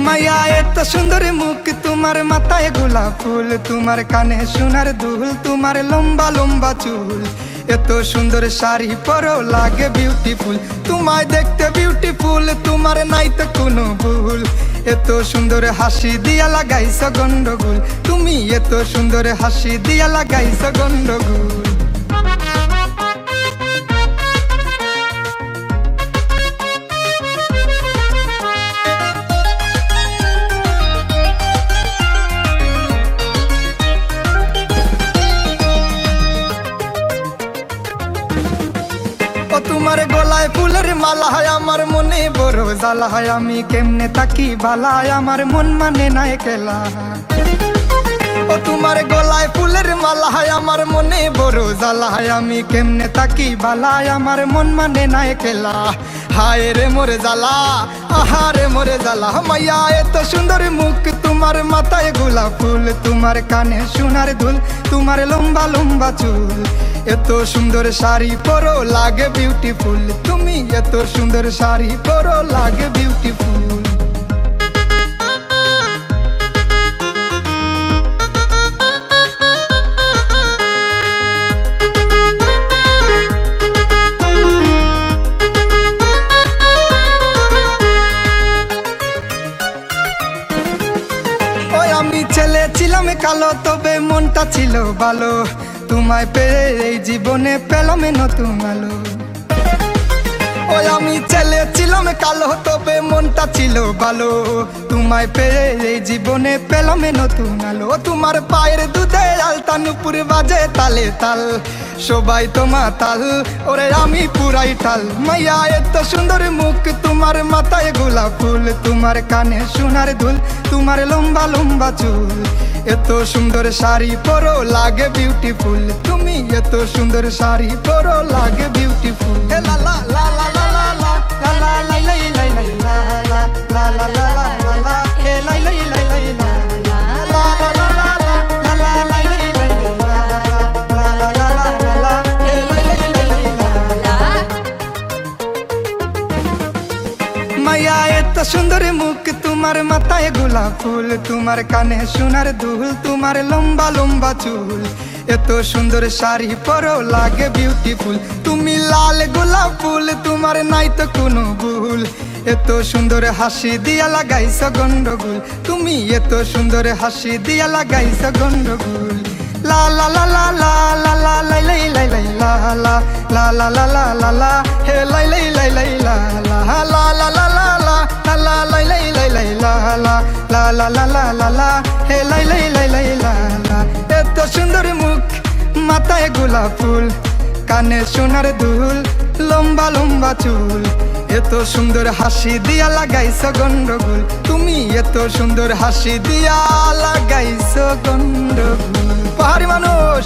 মাইয়া এত সুন্দর মুখ, তোমার মাথায় গোলাপ ফুল, তোমার কানে সোনার দুল, তোমার লম্বা লম্বা চুল। এত সুন্দর শাড়ি পরো লাগে বিউটিফুল, তোমায় দেখতে বিউটিফুল, তোমার নাই তো কোনো ভুল। এত সুন্দর হাসি দিয়া লাগাইছ গন্ডগোল, তুমি এত সুন্দর হাসি দিয়া লাগাইছ গন্ডগোল। তোমার গলায় ফুলের মালা হয়, আমার মনে বড় জ্বালা হয়, আমি কেমনে তাকি বালায়, আমার মন মানে না একলা। ও তোমার গলায় ফুলের মালা হয়, আমার মনে বড় জ্বালা হয়, আমি কেমনে তাকি বালায়, আমার মন মানে না একলা। হায় রে মোরে জ্বালা, আহারে মোরে জ্বালা। মাইয়া এত সুন্দর মুখ, তোমার মাথায় গোলাপ ফুল, তোমার কানে সোনার দুল, তোমার লম্বা লম্বা চুল। এত সুন্দর শাড়ি পরো লাগে বিউটিফুল, তুমি এত সুন্দর শাড়ি পরো লাগে বিউটিফুল। ওই আমি ছেলে ছিলাম কালো, তবে মনটা ছিল ভালো, তোমায় পেয়ে এই জীবনে পেলাম নতুন আলো। ওই আমি ছেলে ছিলাম কালো, তবে মনটা ছিল ভালো, তোমায় পেয়ে এই জীবনে পেলাম নতুন আলো। তোমার পায়ের দুধে আলতা নুপুর বাজে তালে তাল, সবাই তোমা তাল, ওরে আমি পুরাই তাল। মাইয়া এত সুন্দর মুখ, তোমার মাথায় গোলাপ ফুল, তোমার কানে সোনার দুল, তোমার লম্বা লম্বা চুল। এত সুন্দর শাড়ি পরো লাগে বিউটিফুল, তুমি এত সুন্দর শাড়ি পরো লাগে বিউটিফুল। লা লা লা লা লা লা লা লা লা লাই লাই লাই লা লা লা লা লা লা লা হে লাই লাই লাই লাই লা লা লা লা লা লা লা লাই লাই লাই লা লা লা লা লা লা হে লাই লাই লাই লাই লা। মাইয়া এত সুন্দর মুখ, তোমার মাথায় গোলাপ ফুল, তোমার কানে সোনার দুল, তোমার লম্বা লম্বা চুল। এত সুন্দর শাড়ি পরো লাগে বিউটিফুল, তুমি লাল গোলাপ ফুল, তোমার নাই তো কোনো ভুল। এত সুন্দর হাসি দিয়া লাগাইছ গন্ডগোল, তুমি এত সুন্দর হাসি দিয়া লাগাইছ গন্ডগোল। লা লা লা লা লা লা লা লাই লাই লাই লাই লা লা লা লা লা লা লা লা হে লাই লাই লাই লাই লা লা লা লা লা লা লা লা লাই লাই লাই লাই লা লা লা লা লা লা লা লা হে লাই লাই লাই লাই লা লা। এত সুন্দর মুখ, মাথায় গোলাপ ফুল, কানে সোনার দুল, লম্বা লম্বা চুল। এত সুন্দর হাসি দিয়া লাগাইছ গন্ডগোল, তুমি এত সুন্দর হাসি দিয়া লাগাইছ গন্ডগোল। পাহাড়ি মানুষ।